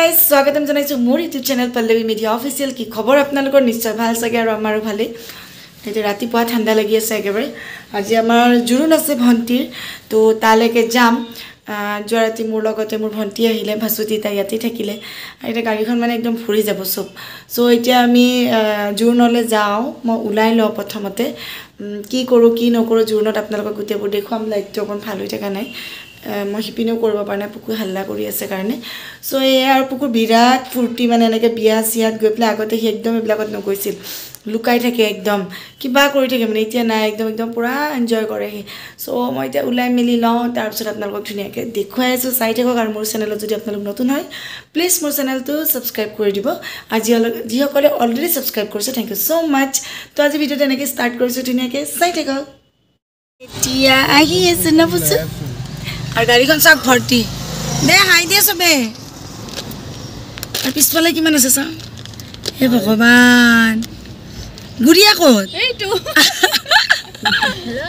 guys स्वागतम जनाइछु मोर YouTube channel Pallavi media official की खबर आपनालोকৰ निश्चय ভাল सके আৰু আমাৰো ভালে এতে ৰাতিপুৱা ঠাণ্ডা লাগি আছে একেবাৰে আজি আমাৰ জুৰুন আছে ভন্টিৰ তো তালেকে যাম জৰাতি মোৰ লগতে মোৰ ভন্টি আহিলে ভাসুতি তাই ইয়াতে থাকিলে এটা গাড়ীখন মানে একদম ফুৰি যাব সব সো এতিয়া আমি জুৰুনলে যাও মই উলাই ল প্ৰথমতে কি কৰো কি নকৰো জুৰুনত আপোনালোকক গুটেবোৰ দেখুৱাম লাইটটো অকন ভাল হৈ থকা নাই মই হিপিনেও কৰিব পৰা নাই পুকু হাল্লা কৰি আছে কাৰণে সো এই আৰু পুকুৰ বিৰাট ফুৰ্তি মানে এনেকে বিয়া সিয়াত গৈ প্লে আগতে হি একদম এবিলাকত নগৈছিল লুকাই থাকে একদম কিবা কৰি থাকে মানে এতিয়া নাই একদম পুৰা এনজয় কৰে সো মই এতিয়া উলাই মিলি লওঁ তাৰ পিছত আপোনালোকক ধুনিয়াকে দেখুৱাই আছো চাই থাকক আৰু মোৰ চেনেলত যদি আপোনালোক নতুন হয় প্লিজ মোৰ চেনেলটো সাবস্ক্ৰাইব কৰি দিব আজি যি সকলে অলৰেডি সাবস্ক্ৰাইব কৰিছে থ্যাংক ইউ সো মাচ তো আজি ভিডিওটো এনেকে ষ্টাৰ্ট কৰিছো ধুনিয়াকে চাই থাকক এতিয়া আহি আছে না বুঝছো আর গাড়ীখন সব ভর্তি দে হাই দিয়ে সবে আর পিছফালে কিমান আছে সা হে ভগবান গুড়িয়া কত এইটো হেল্ল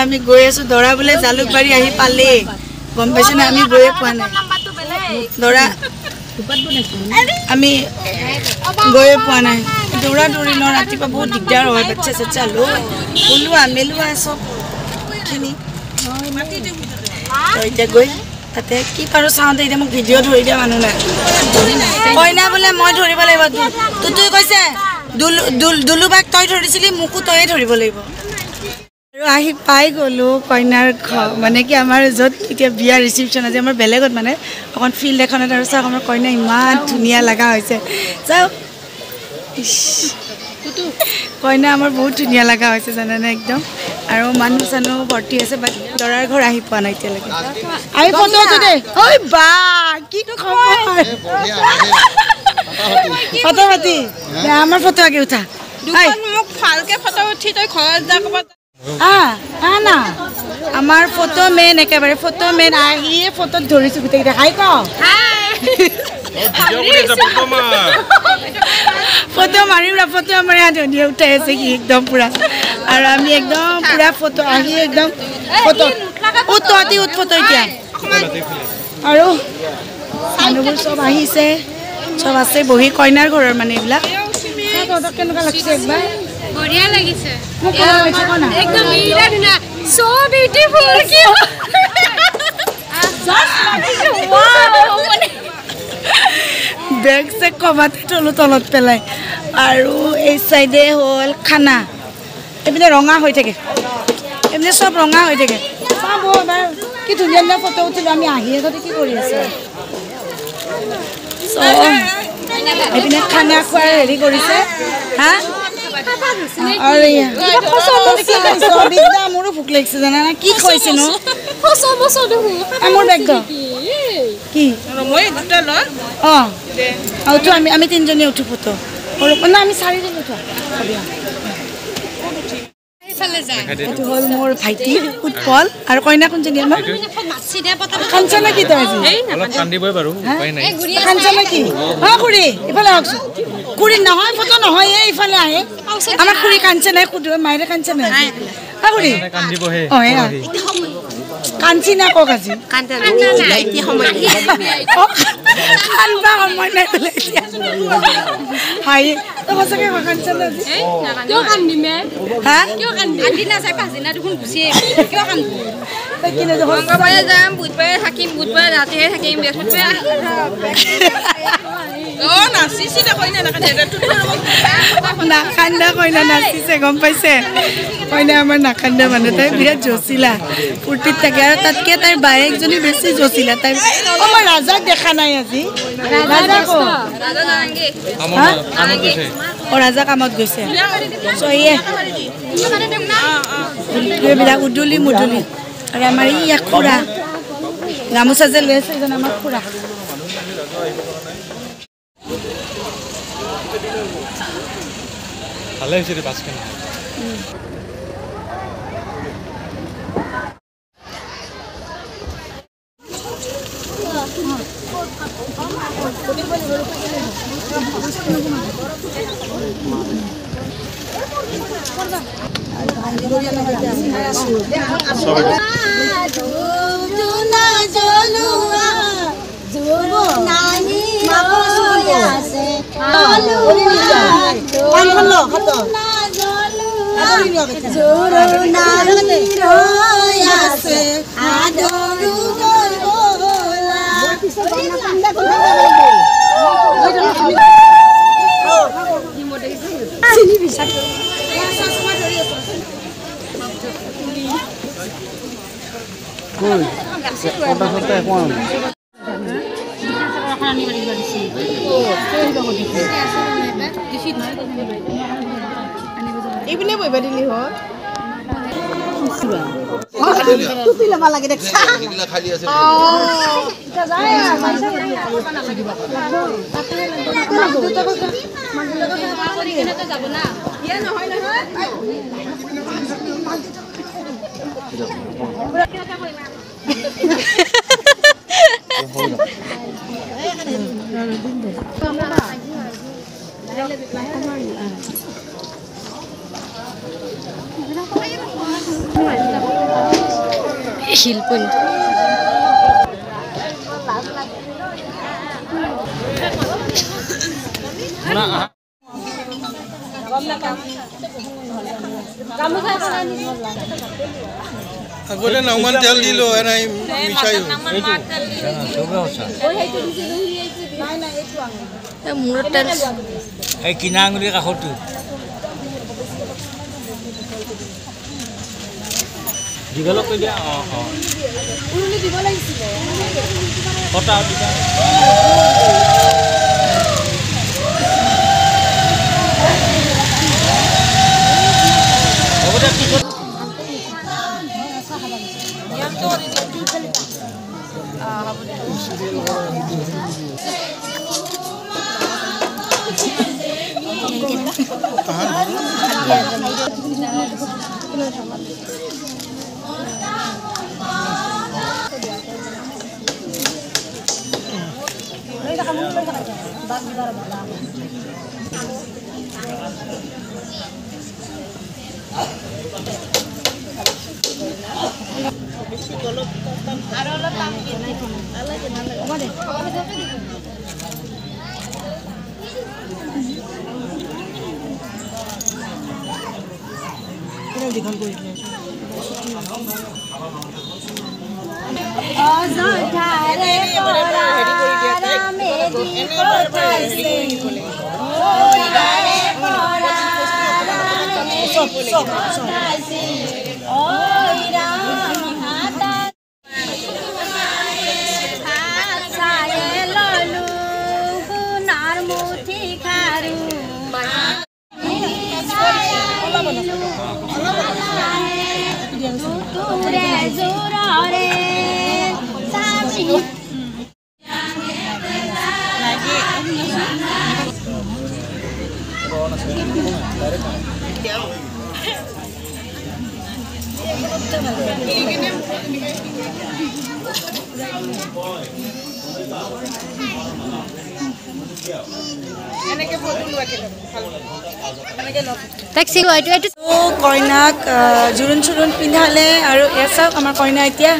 আমি গৈ আছো দৰা বলে জালুকবাৰী আহি পালে গম পাইছে না আমি গয়ে পোৱা নাই দৰা আমি গয়ে পোৱা নাই দৌৰা দৌৰি ন ৰাতিপুৱা বহুত দিগদাৰ হয় বাচ্চা সচ্চা লো ওলোৱা মেলোৱা সব খিনি তো এতিয়া গৈ তাতে কি পাৰো চাওঁতে এতিয়া মোক ভিডিঅ' ধৰি দিয়া মানুহ নাই কইনা বোলে মই ধৰিব লাগিব তুই কৈছে দুলুবাক তই ধৰিছিলি মোকো তয়ে ধৰিব লাগিব আৰু আহি পাই গলো কইনাৰ মানে কি আমাৰ য'ত এতিয়া বিয়া ৰিসেপশন আছে আমাৰ বেলেগত মানে অকন ফিল্ড এখনত আৰু চাওক আমাৰ কইনা ইমান ধুনীয়া লগা হৈছে চাওক কইনা আমাৰ বহুত ধুনীয়া লগা হৈছে জানানে একদম আৰু মানুহ চানো ভৰ্তি আছে বাট দৰাৰ ঘৰ আহি পোৱা নাই এতিয়ালৈকে আহি ফটো আছে দে ঐ বা কি খবৰ ফটো পাতি আমাৰ ফটো আগে উঠা দুখন মোক ভালকে ফটো উঠি তই ঘৰত যা কবা না আমাৰ ফটো মেন একেবাৰে ফটো মেন আহিয়ে ফটো ধৰিছো গোটেই হাই ক ফটো মাৰিমৰা ফটো আমাৰ ধুনীয়া উঠাই আছে কি একদম পুৰা আৰু আমি একদম পুৰা ফটো আহি একদম ফটো উঠতি উঠ ফটো এতিয়া আৰু মানুহবোৰ সব আহিছে সব আছে বহি কইনাৰ ঘৰৰ মানে এইবিলাক কেনেকুৱা লাগিছে একবাৰ বঢ়িয়া লাগিছে একদম বিৰাট ধুনীয়া সো বিউটিফুল কি বেগ সে কবাতে তলত পেলাই আৰু এই সাইডে হল খানা এপিনে ৰঙা হৈ থাকে এপিনে সব ৰঙা হৈ থাকে চাব কি ধুনীয়া ফটো উঠিলো আমি আহি আগতে কি কৰি আছে এপিনে খানা খোৱাৰ হেৰি কৰিছে হা আৰে মোৰো ভোক লাগিছে জানা না কি খাইছে ন মোৰ বেগ কি মই দুটা ল তো আমি তিনজনী উঠো ফটো না আমি চাৰিজনী উঠো এইটো হ'ল মোৰ ভাইটি উৎপল আৰু কইনা কোনজনী আমাৰ কাঞ্চনা কি তই আজি অলপ কান্দিবই বাৰু উপায় নাই কাঞ্চনা কি খুৰী ইফালে আহকচোন খুৰী নহয় ফটো নহয় এইফালে আহে আমাৰ খুৰী কাঞ্চনা খুদু মাইৰে কাঞ্চনা খুৰী কান্দিবহে কাঞ্চিনা কক আজি কাঞ্চনা নাই কি সময় কান্দা সময় নাই বোলে হাই তো সঁচাকে কাঞ্চনা কিয় কান্দিমে হা কিয় কান্দি না চাই পাঁচদিনা দেখোন গুচি কিয় কান্দি তই কিনে মংগলবাৰে যাম বুধবাৰে থাকিম বুধবাৰে ৰাতিহে থাকিম বৃহস্পতিবাৰে নাচিছে কইনা নাকান্দা কইনা নাচিছে গম পাইছে কইনা আমাৰ নাকান্দা মানে তাই বিৰাট জচিলা ফূৰ্তিত থাকে আৰু তাতকে তাইৰ বায়েকজনী বেছি জচিলা তাই মই ৰাজাক দেখা নাই আজি ৰাজা কো ৰাজা কামত গৈছে এইবিলাক উদুলি মুদুলি আৰু আমাৰ ই খুৰা গামোচা যে লৈ আছে এজন আমাৰ খুৰা ভালে হৈছে বাছখন এইপিনে বহিব দিলি হয় শিল্পী আগতে নমান তেল দিলো এনাই মিছাই মূৰত তেল এই কিনা আঙুলিৰ কাষতো ডিভেলপ কৰি দিয়া উৰুলি দিব লাগিছিলে কটা দিবা হ'ব দে পিছত কইনাক জোৰোণ চোৰোণ পিন্ধালে আৰু এয়া চাওক আমাৰ কইনা এতিয়া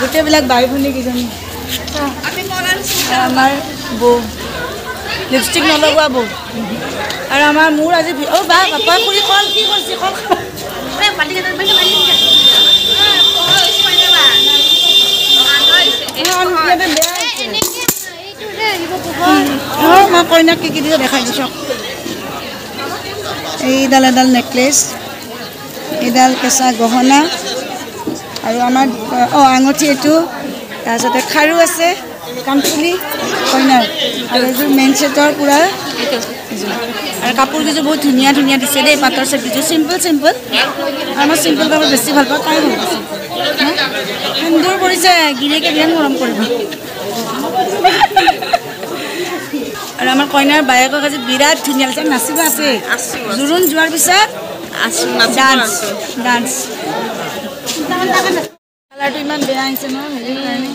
গোটেইবিলাক বাই ভনী কেইজনী আমাৰ বৌ লিপষ্টিক নলগোৱা বৌ আৰু আমাৰ মোৰ আজি বা পাপা খুৰী কল কি কৰিছে কল মই কইনাক কি কি দিছে দেখাই দিছোঁ এইডাল এডাল নেকলেছ এইডাল কেঁচা গহনা আৰু আমাৰ আঙুঠি এইটো তাৰপিছতে খাৰু আছে কাণফুলি কইনাৰ আৰু এইযোৰ মেইন ছেটৰ পূৰা আৰু কাপোৰকেইযোৰ বহুত ধুনীয়া ধুনীয়া দিছে দেই পাটৰ ছেটকেইযোৰ চিম্পল চিম্পল আৰু মই চিম্পল কাপোৰ বেছি ভাল পাওঁ তাই ভাল পাইছে সুন্দৰ কৰিছে গিৰিয়েকে বিৰাট মৰম কৰিব আৰু আমাৰ কইনাৰ বায়েকক আজি বিৰাট ধুনীয়া লাগিছে নাচিব আছে জোৰোণ যোৱাৰ পিছত ডান্স কালাৰটো ইমান বেয়া আহিছে ন হেৰি কাৰণে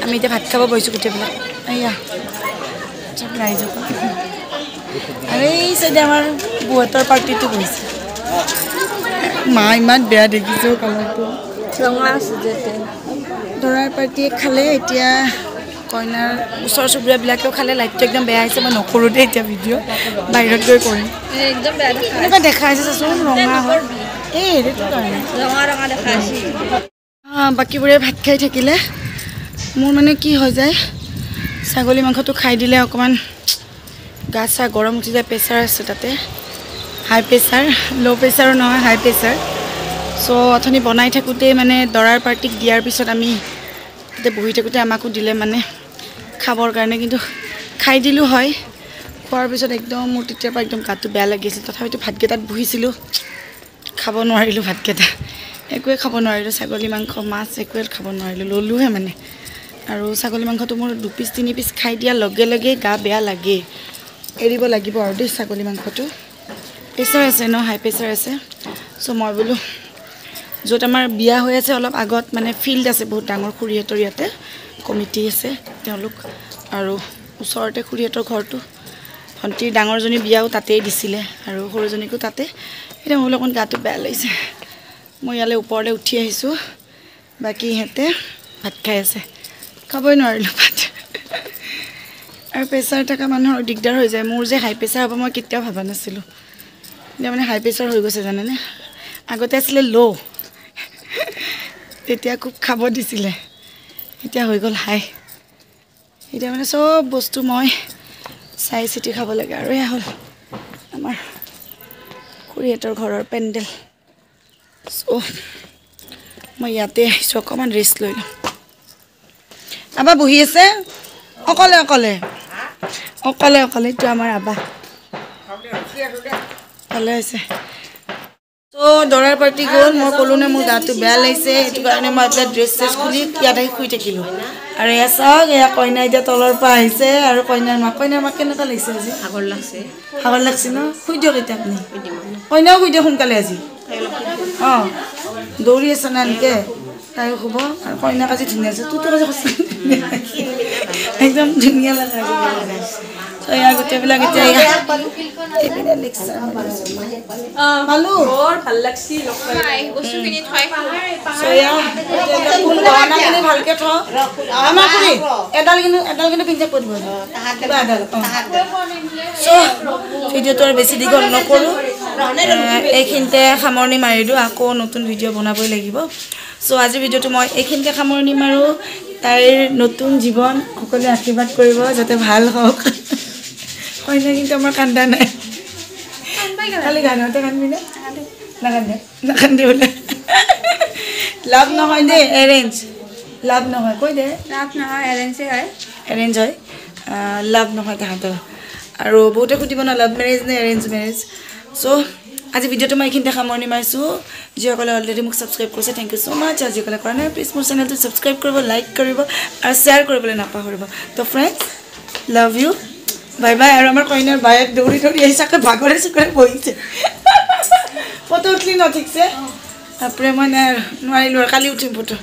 আমি এতিয়া ভাত খাব বহিছোঁ গোটেইবিলাক এয়া চব ৰাইজক আৰু এই চাইডে আমাৰ বৌহঁতৰ পাৰ্টিটো বহিছে মা ইমান বেয়া দেখিছোঁ কালাৰটো ৰঙা আছে দৰাৰ পাৰ্টিয়ে খালে এতিয়া কইনাৰ ওচৰ চুবুৰীয়াবিলাকেও খালে লাইটটো একদম বেয়া হৈছে মই নকৰোঁ দেই এতিয়া ভিডিঅ' বাহিৰত গৈ কৰিম একদম বেয়া দেখা এনেকুৱা দেখা হৈছে চাচোন ৰঙা হয় এই সেইটো কাৰণে ৰঙা ৰঙা দেখা আছে বাকীবোৰে ভাত খাই থাকিলে মোৰ মানে কি হৈ যায় ছাগলী মাংসটো খাই দিলে অকণমান গা চা গৰম উঠি যায় প্ৰেছাৰ আছে তাতে হাই প্ৰেছাৰ ল' প্ৰেছাৰো নহয় হাই প্ৰেছাৰ চ' অথনি বনাই থাকোঁতেই মানে দৰাৰ পাৰ্টিক দিয়াৰ পিছত আমি তাতে বহি থাকোঁতে আমাকো দিলে মানে খাবৰ কাৰণে কিন্তু খাই দিলোঁ হয় খোৱাৰ পিছত একদম মোৰ তেতিয়াৰ পৰা একদম গাটো বেয়া লাগি আছিল তথাপিতো ভাতকেইটাত বহিছিলোঁ খাব নোৱাৰিলোঁ ভাতকেইটা একোৱে খাব নোৱাৰিলোঁ ছাগলী মাংস মাছ একোৱে খাব নোৱাৰিলোঁ ল'লোহে মানে আৰু ছাগলী মাংসটো মোৰ 2 পিচ 3 পিচ খাই দিয়াৰ লগে লগে গা বেয়া লাগে এৰিব লাগিব আৰু দেই ছাগলী মাংসটো প্ৰেছাৰ আছে ন হাই প্ৰেছাৰ আছে চ' মই বোলো য'ত আমাৰ বিয়া হৈ আছে অলপ আগত মানে ফিল্ড আছে বহুত ডাঙৰ খুৰীহঁতৰ ইয়াতে কমিটি আছে তেওঁলোক আৰু ওচৰতে খুৰীহঁতৰ ঘৰটো ভণ্টিৰ ডাঙৰজনী বিয়াও তাতেই দিছিলে আৰু সৰুজনীকো তাতে এতিয়া মোৰ অকণ গাটো বেয়া লাগিছে মই ইয়ালৈ ওপৰলৈ উঠি আহিছোঁ বাকী ইহঁতে ভাত খাই আছে খাবই নোৱাৰিলোঁ ভাত আৰু প্ৰেছাৰ থকা মানুহৰ দিগদাৰ হৈ যায় মোৰ যে হাই প্ৰেছাৰ হ'ব মই কেতিয়াও ভবা নাছিলোঁ এতিয়া মানে হাই প্ৰেছাৰ হৈ গৈছে জানেনে আগতে আছিলে ল' তেতিয়া খুব খাব দিছিলে এতিয়া হৈ গ'ল হাই এতিয়া মানে চব বস্তু মই চাই চিতি খাব লাগে আৰু এয়া হ'ল আমাৰ খুৰীহঁতৰ ঘৰৰ পেণ্ডেল চ' মই ইয়াতে আহিছোঁ অকণমান ৰেষ্ট লৈ লওঁ আবা বহি আছে অকলে অকলে অকলে অকলে এইটো আমাৰ আবা ভালে হৈছে ত' দৰাৰ পাৰ্টি গ'ল মই ক'লোঁ নে মোৰ গাটো বেয়া লাগিছে সেইটো কাৰণে মই এতিয়া ড্ৰেছ চেছ খুলি ইয়াত আহি শুই থাকিলোঁ আৰু এয়া চাওক এয়া কইনা এতিয়া তলৰ পৰা আহিছে আৰু কইনাৰ মাক কেনেকুৱা লাগিছে আজি ভাগৰ লাগছে ন শুই দিয়ক এতিয়া আপুনি কইনাও শুই দিয়ক সোনকালে আজি অঁ দৌৰি আছে না এনেকৈ তাইও শুব আৰু কইনাক আজি ধুনীয়া আছে তোৰতো আজি সঁচা একদম ধুনীয়া লাগে এয়া গোটেইবিলাক এতিয়া এইপিনে লেকচাৰ পালোঁ ভাল লাগছি বস্তুখিনি থৈ গহনাখিনি ভালকৈ থওঁ আমাৰ খুৰী এডাল কিন্তু পিন্ধি পৰিব কিবা এডাল চ' ভিডিঅ'টো আৰু বেছি দীঘল নকৰোঁ এইখিনিতে সামৰণি মাৰি দিওঁ আকৌ নতুন ভিডিঅ' বনাবই লাগিব চ' আজিৰ ভিডিঅ'টো মই এইখিনিতে সামৰণি মাৰোঁ তাইৰ নতুন জীৱন সকলোৱে আশীৰ্বাদ কৰিব যাতে ভাল হওক কইনা কিন্তু আমাৰ কান্দা নাই খালি গানতে কান্দিবি নে নাকান্দে বোলে লাভ নহয় দেই এৰেঞ্জ লাভ নহয় কৈ দে লাভ নহয় এৰেঞ্জে হয় এৰেঞ্জ হয় লাভ নহয় তাহাঁতৰ আৰু বহুতে সুধিব ন লাভ মেৰেজ নে এৰেঞ্জ মেৰেজ চ' আজি ভিডিঅ'টো মই এইখিনিতে সামৰণি মাৰিছোঁ যিসকলে অলৰেডি মোক ছাবস্ক্ৰাইব কৰিছে থেংক ইউ ছ' মাছ আৰু যিসকলে কৰা নাই প্লিজ মোৰ চেনেলটো ছাবস্ক্ৰাইব কৰিব লাইক কৰিব আৰু শ্বেয়াৰ কৰিবলৈ নাপাহৰিব ত' friends love you bye bye আৰু আমাৰ কইনাৰ বায়েক দৌৰি দৌৰি আহি চাকে ভাগৰে চুকৰে বহিছে ফটো উঠলি ন ঠিকছে তাপৰে মই নোৱাৰিলোঁ আৰু কালি উঠিম ফটো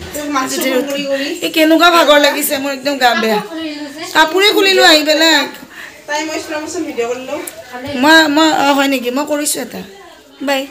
এই কেনেকুৱা ভাগৰ লাগিছে মোৰ একদম গা বেয়া কাপোৰে খুলিলোঁ আহি পেলাই মই হয় নেকি মই কৰিছোঁ এটা বাই